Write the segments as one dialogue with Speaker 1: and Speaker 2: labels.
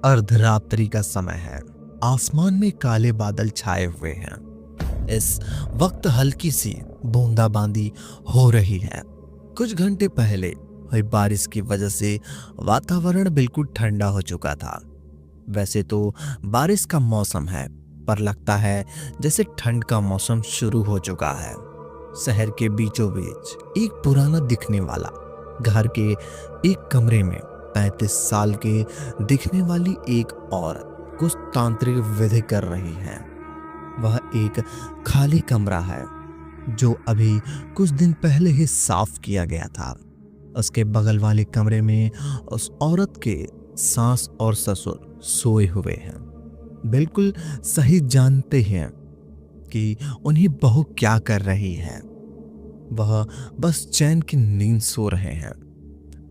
Speaker 1: अर्धरात्रि का समय है। आसमान में काले बादल छाए हुए हैं। इस वक्त हल्की सी बूंदाबांदी हो रही है। कुछ घंटे पहले हुई बारिश की वजह से वातावरण बिल्कुल ठंडा हो चुका था। वैसे तो बारिश का मौसम है, पर लगता है जैसे ठंड का मौसम शुरू हो चुका है। शहर के बीचों बीच एक पुराना दिखने वाला घर के एक कमरे में 35 साल के दिखने वाली एक औरत कुछ तांत्रिक विधि कर रही है। वह एक खाली कमरा है जो अभी कुछ दिन पहले ही साफ किया गया था। उसके बगल वाले कमरे में उस औरत के सास और ससुर सोए हुए हैं। बिल्कुल सही जानते हैं कि उन्हीं बहू क्या कर रही है। वह बस चैन की नींद सो रहे हैं।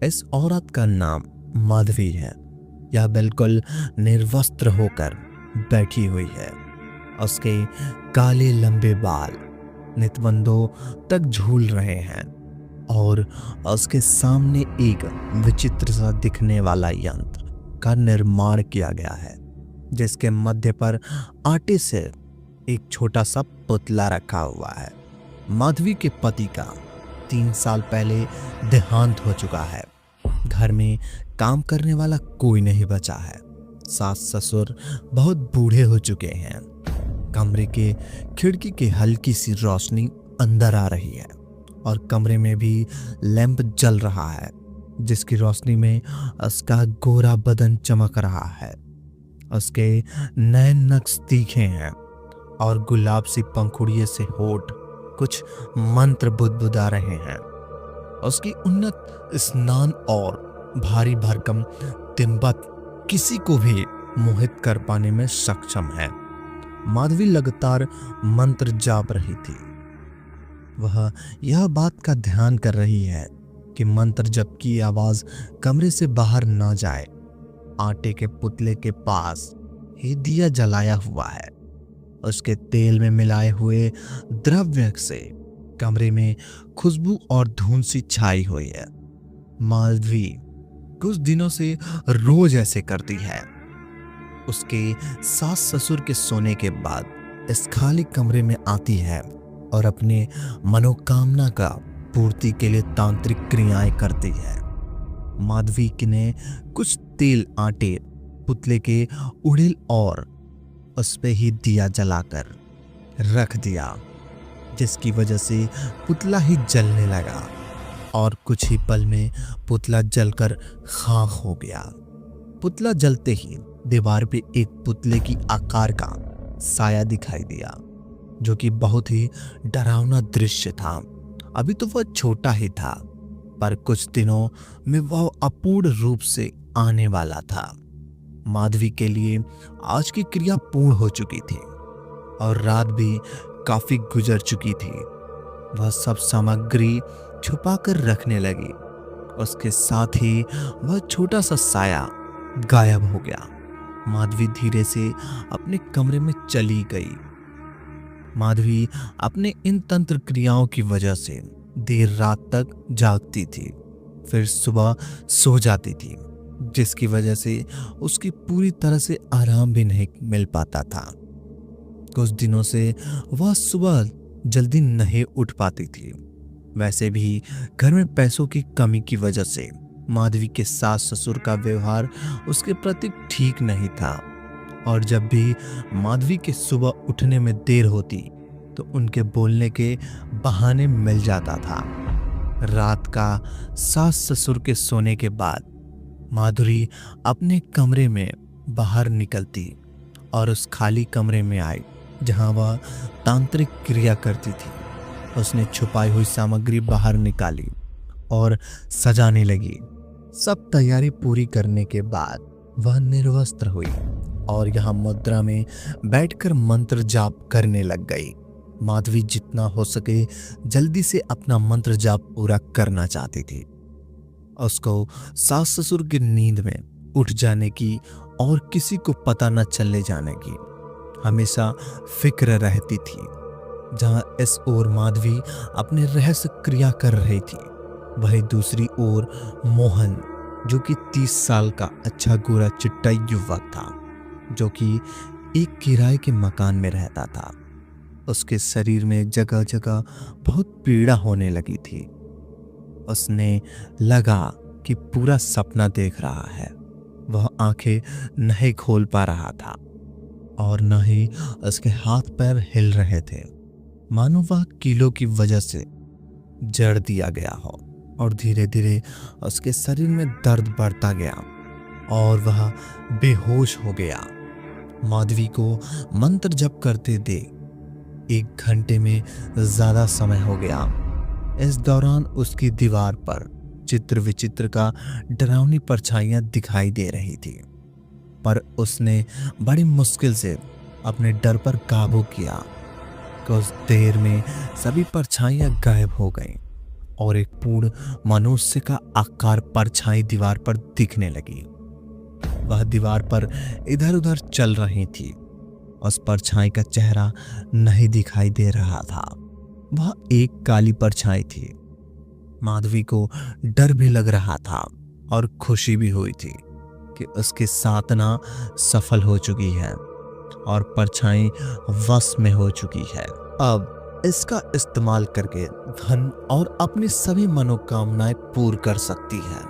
Speaker 1: इस औरत का नाम माधवी है। यह बिल्कुल निर्वस्त्र होकर बैठी हुई है। उसके काले लंबे बाल नितंबों तक झूल रहे हैं और उसके सामने एक विचित्र सा दिखने वाला यंत्र का निर्माण किया गया है, जिसके मध्य पर आटे से एक छोटा सा पुतला रखा हुआ है। माधवी के पति का 3 साल पहले देहांत हो चुका है। घर में काम करने वाला कोई नहीं बचा है। सास ससुर बहुत बूढ़े हो चुके हैं। कमरे के खिड़की की हल्की सी रोशनी अंदर आ रही है और कमरे में भी लैंप जल रहा है, जिसकी रोशनी में उसका गोरा बदन चमक रहा है। उसके नैन नक्श तीखे हैं और गुलाब सी पंखुड़ियों से होठ कुछ मंत्र बुदबुदा रहे हैं। उसकी उन्नत स्नान और भारी भरकम तिब्बत किसी को भी मोहित कर पाने में सक्षम है। माधवी लगातार मंत्र जाप रही थी। वह यह बात का ध्यान कर रही है कि मंत्र जप की आवाज कमरे से बाहर न जाए। आटे के पुतले के पास ही दिया जलाया हुआ है। उसके तेल में मिलाए हुए द्रव्य से कमरे में खुशबू और धुंध सी छाई हुई है। माधवी कुछ दिनों से रोज ऐसे करती है। उसके सास ससुर के सोने के बाद इस खाली कमरे में आती है और अपने मनोकामना का पूर्ति के लिए तांत्रिक क्रियाएं करती है। माधवी ने कुछ तेल आटे पुतले के उड़ेल और उस पे ही दिया जलाकर रख दिया, जिसकी वजह से पुतला ही जलने लगा और कुछ ही पल में पुतला जलकर खाक हो गया। पुतला जलते ही दीवार पे एक पुतले की आकार का साया दिखाई दिया, जो कि बहुत ही डरावना दृश्य था। अभी तो वह छोटा ही था, पर कुछ दिनों में वह अपूर्ण रूप से आने वाला था। माधवी के लिए आज की क्रिया पूर्ण हो चुकी थी और रात भी काफी गुजर चुकी थी। वह सब सामग्री छुपाकर रखने लगी। उसके साथ ही वह छोटा सा साया गायब हो गया। माधवी धीरे से अपने कमरे में चली गई। माधवी अपने इन तंत्र क्रियाओं की वजह से देर रात तक जागती थी, फिर सुबह सो जाती थी, जिसकी वजह से उसकी पूरी तरह से आराम भी नहीं मिल पाता था। कुछ दिनों से वह सुबह जल्दी नहीं उठ पाती थी। वैसे भी घर में पैसों की कमी की वजह से माधवी के सास ससुर का व्यवहार उसके प्रति ठीक नहीं था और जब भी माधवी के सुबह उठने में देर होती तो उनके बोलने के बहाने मिल जाता था। रात का सास ससुर के सोने के बाद माधुरी अपने कमरे में बाहर निकलती और उस खाली कमरे में आई जहां वह तांत्रिक क्रिया करती थी। उसने छुपाई हुई सामग्री बाहर निकाली और सजाने लगी। सब तैयारी पूरी करने के बाद वह निर्वस्त्र हुई और यहाँ मुद्रा में बैठकर मंत्र जाप करने लग गई। माधवी जितना हो सके जल्दी से अपना मंत्र जाप पूरा करना चाहती थी। उसको सास ससुर की नींद में उठ जाने की और किसी को पता न चलने जाने की हमेशा फिक्र रहती थी। जहां इस ओर माधवी अपने रहस्य क्रिया कर रही थी, वहीं दूसरी ओर मोहन जो कि 30 साल का अच्छा गोरा चिट्टा युवक था, जो कि एक किराए के मकान में रहता था। उसके शरीर में जगह जगह बहुत पीड़ा होने लगी थी। उसने लगा कि पूरा सपना देख रहा है। वह आंखें नहीं खोल पा रहा था और न ही उसके हाथ पैर हिल रहे थे, मानो वह कीलों की वजह से जड़ दिया गया हो। और धीरे धीरे उसके शरीर में दर्द बढ़ता गया और वह बेहोश हो गया। माधवी को मंत्र जप करते देख 1 घंटे में ज्यादा समय हो गया। इस दौरान उसकी दीवार पर चित्र विचित्र का डरावनी परछाइयां दिखाई दे रही थी, पर उसने बड़ी मुश्किल से अपने डर पर काबू किया। कुछ देर में सभी परछाइयां गायब हो गईं और एक पूर्ण मनुष्य का आकार परछाई दीवार पर दिखने लगी। वह दीवार पर इधर उधर चल रही थी। उस परछाई का चेहरा नहीं दिखाई दे रहा था, वह एक काली परछाई थी। माधवी को डर भी लग रहा था और खुशी भी हुई थी कि उसकी साधना सफल हो चुकी है और परछाई वश में हो चुकी है। अब इसका इस्तेमाल करके धन और अपनी सभी मनोकामनाएं पूर्ण कर सकती है।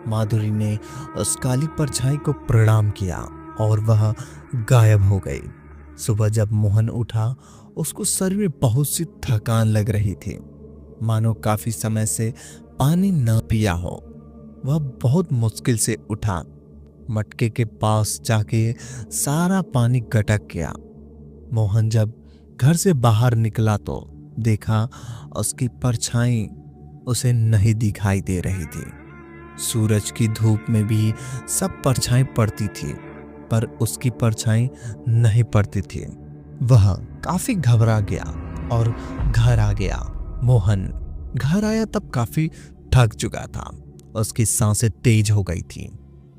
Speaker 1: माधुरी ने उस काली परछाई को प्रणाम किया और वह गायब हो गई। सुबह जब मोहन उठा, उसको शरीर में बहुत सी थकान लग रही थी, मानो काफी समय से पानी न पिया हो। वह बहुत मुश्किल से उठा, मटके के पास जाके सारा पानी गटक गया। मोहन जब घर से बाहर निकला तो देखा उसकी परछाई उसे नहीं दिखाई दे रही थी। सूरज की धूप में भी सब परछाई पड़ती थी, पर उसकी परछाई नहीं पड़ती थी। वह काफी घबरा गया और घर आ गया। मोहन घर आया तब काफी थक चुका था। उसकी सांसें तेज हो गई थी।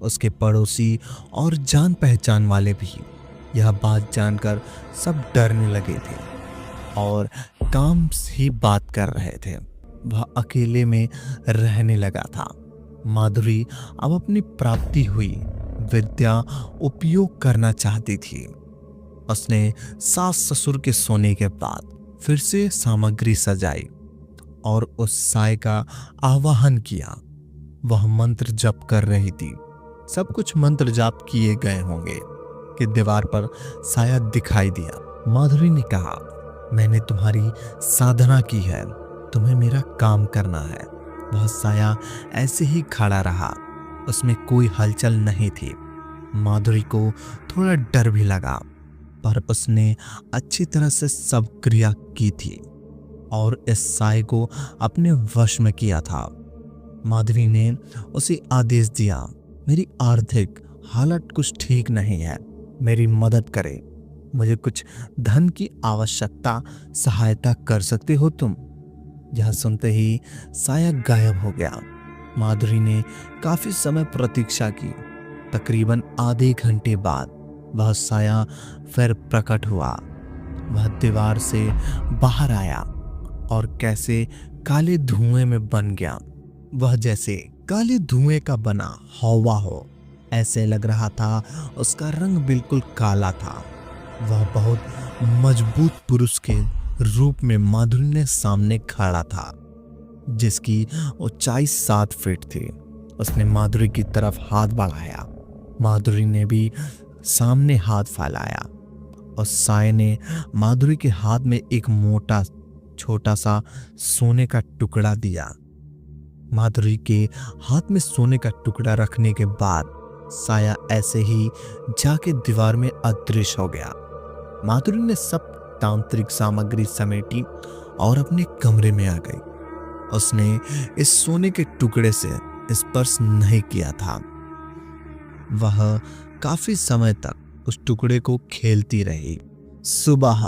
Speaker 1: उसके पड़ोसी और जान पहचान वाले भी यह बात जानकर सब डरने लगे थे और काम ही बात कर रहे थे। वह अकेले में रहने लगा था। माधुरी अब अपनी प्राप्ति हुई विद्या उपयोग करना चाहती थी। उसने सास ससुर के सोने के बाद फिर से सामग्री सजाई और उस साय का आवाहन किया। वह मंत्र जप कर रही थी। सब कुछ मंत्र जाप किए गए होंगे कि दीवार पर साया दिखाई दिया। माधुरी ने कहा, मैंने तुम्हारी साधना की है, तुम्हें मेरा काम करना है। वह साया ऐसे ही खड़ा रहा, उसमें कोई हलचल नहीं थी। माधुरी को थोड़ा डर भी लगा, पर उसने अच्छी तरह से सब क्रिया की थी और इस साय को अपने वश में किया था। माधवी ने उसे आदेश दिया, मेरी आर्थिक हालत कुछ ठीक नहीं है, मेरी मदद करे। मुझे कुछ धन की आवश्यकता, सहायता कर सकते हो तुम? यह सुनते ही साया गायब हो गया। माधुरी ने काफी समय प्रतीक्षा की। तकरीबन आधे घंटे बाद वह साया फिर प्रकट हुआ। वह दीवार से बाहर आया और कैसे काले धुएं में बन गया। वह जैसे काले धुएं का बना हवा हो, ऐसे लग रहा था। उसका रंग बिल्कुल काला था। वह बहुत मजबूत पुरुष के रूप में माधुरी ने सामने खड़ा था, जिसकी ऊंचाई 7 फीट थी। उसने माधुरी की तरफ हाथ बढ़ाया। माधुरी ने भी सामने हाथ फैलाया और साय ने माधुरी के हाथ में एक मोटा छोटा सा सोने का टुकड़ा दिया। माधुरी के हाथ में सोने का टुकड़ा रखने के बाद साया ऐसे ही जाके दीवार में अदृश्य हो गया। माधुरी ने सब तांत्रिक सामग्री समेटी और अपने कमरे में आ गई। उसने इस सोने के टुकड़े से स्पर्श नहीं किया था। वह काफी समय तक उस टुकड़े को खेलती रही। सुबह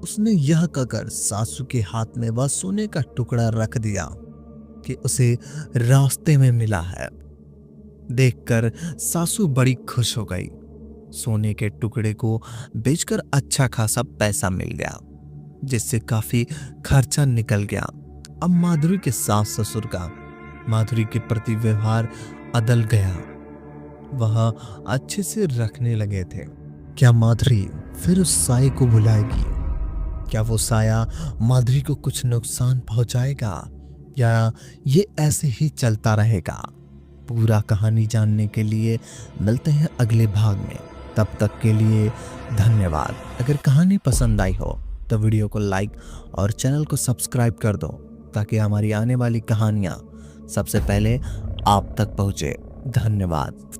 Speaker 1: उसने यह कहकर सासू के हाथ में वह सोने का टुकड़ा रख दिया कि उसे रास्ते में मिला है। देखकर सासू बड़ी खुश हो गई। सोने के टुकड़े को बेचकर अच्छा खासा पैसा मिल गया, जिससे काफी खर्चा निकल गया। अब माधुरी के सास ससुर का माधुरी के प्रति व्यवहार अदल गया। वह अच्छे से रखने लगे थे। क्या माधुरी फिर उस साए को बुलाएगी? क्या वो साया माधुरी को कुछ नुकसान पहुंचाएगा या ये ऐसे ही चलता रहेगा? पूरा कहानी जानने के लिए मिलते हैं अगले भाग में। तब तक के लिए धन्यवाद। अगर कहानी पसंद आई हो तो वीडियो को लाइक और चैनल को सब्सक्राइब कर दो ताकि हमारी आने वाली कहानियां सबसे पहले आप तक पहुंचे। धन्यवाद।